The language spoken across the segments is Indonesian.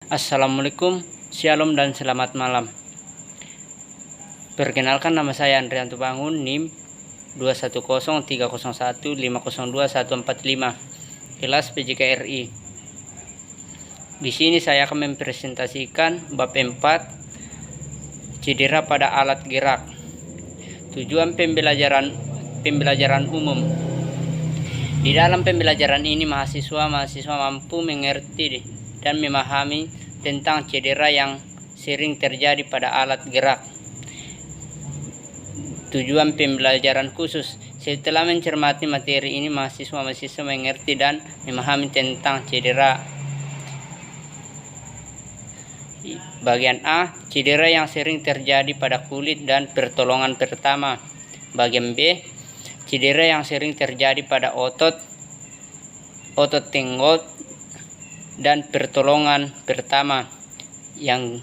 Assalamualaikum, shalom dan selamat malam. Perkenalkan, nama saya Andrianto Bangun, NIM 2103015021145, kelas PJKRI. Di sini saya akan mempresentasikan bab 4, cedera pada alat gerak. Tujuan pembelajaran umum. Di dalam pembelajaran ini mahasiswa mampu mengerti dan memahami tentang cedera yang sering terjadi pada alat gerak. Tujuan pembelajaran khusus. Setelah mencermati materi ini, mahasiswa mengerti dan memahami tentang cedera. Bagian A, cedera yang sering terjadi pada kulit dan pertolongan pertama. Bagian B, cedera yang sering terjadi pada otot tenggok dan pertolongan pertama. Yang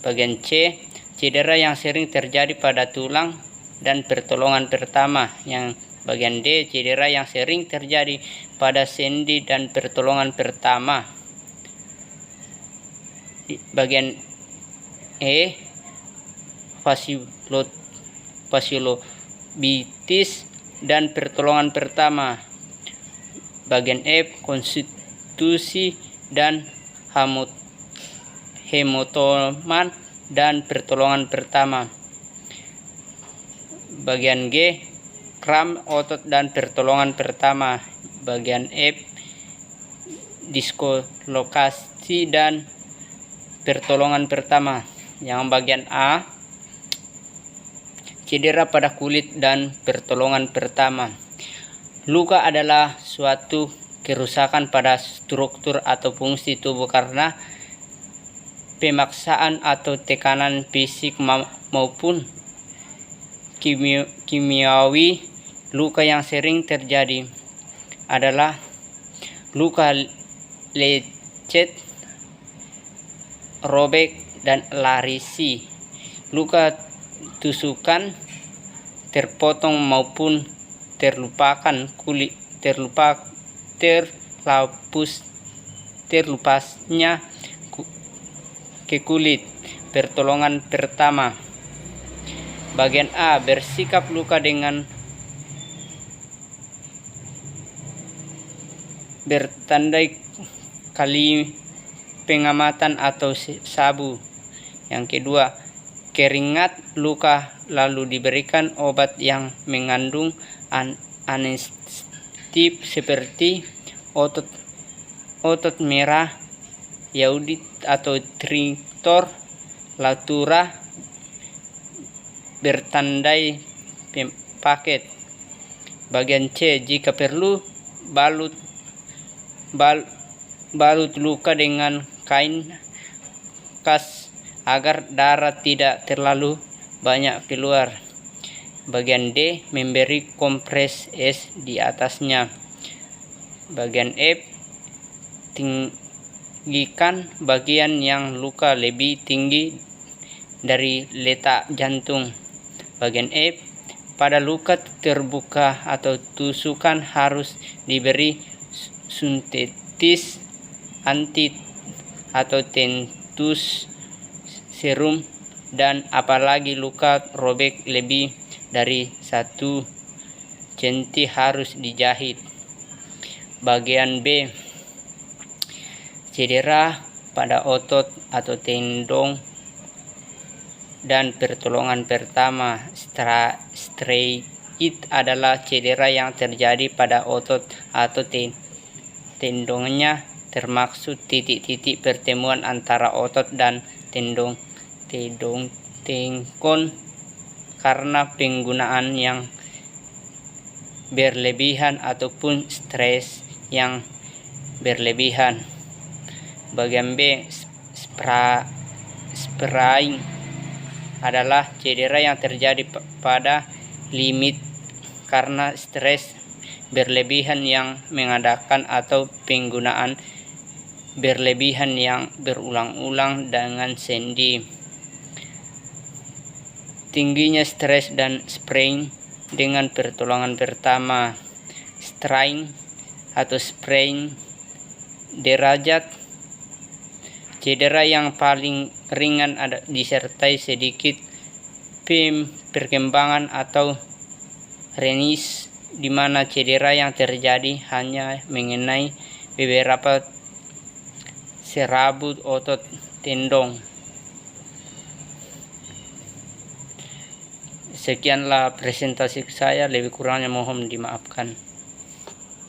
bagian C, cedera yang sering terjadi pada tulang dan pertolongan pertama. Yang bagian D, cedera yang sering terjadi pada sendi dan pertolongan pertama. Bagian E, fasciolobitis dan pertolongan pertama. Bagian F, konstitusi dan hemotoman dan pertolongan pertama. Bagian G, kram otot dan pertolongan pertama. Bagian F, dislokasi dan pertolongan pertama. Yang bagian A, cedera pada kulit dan pertolongan pertama. Luka adalah suatu kerusakan pada struktur atau fungsi tubuh karena pemaksaan atau tekanan fisik maupun kimiawi. Luka yang sering terjadi adalah luka lecet, robek, dan larisi. Luka tusukan, terpotong maupun terlupasnya ke kulit. Pertolongan pertama. Bagian A, bersikap luka dengan bertandai kali pengamatan atau sabu. Yang kedua, keringat luka lalu diberikan obat yang mengandung anestip seperti otot merah, yaudit atau tritor, latura, bertandai paket. Bagian C, jika perlu balut luka dengan kain kas agar darah tidak terlalu banyak keluar. Bagian D, memberi kompres es di atasnya. Bagian F, tinggikan bagian yang luka lebih tinggi dari letak jantung. Bagian F, pada luka terbuka atau tusukan harus diberi suntetis anti atau tentus serum, dan apalagi luka robek lebih dari 1 cm harus dijahit. Bagian B, cedera pada otot atau tendon dan pertolongan pertama. Strait adalah cedera yang terjadi pada otot atau tendonnya, termaksud titik-titik pertemuan antara otot dan tendon tengkon karena penggunaan yang berlebihan ataupun stres yang berlebihan. Bagian B, sprain adalah cedera yang terjadi pada limit karena stres berlebihan yang mengadakan atau penggunaan berlebihan yang berulang-ulang dengan sendi. Tingginya stres dan sprain dengan pertolongan pertama. Strain atau sprain derajat Cedera yang paling ringan ada disertai sedikit perkembangan atau renis, di mana cedera yang terjadi hanya mengenai beberapa serabut otot tendon. Sekianlah presentasi saya, lebih kurangnya mohon dimaafkan.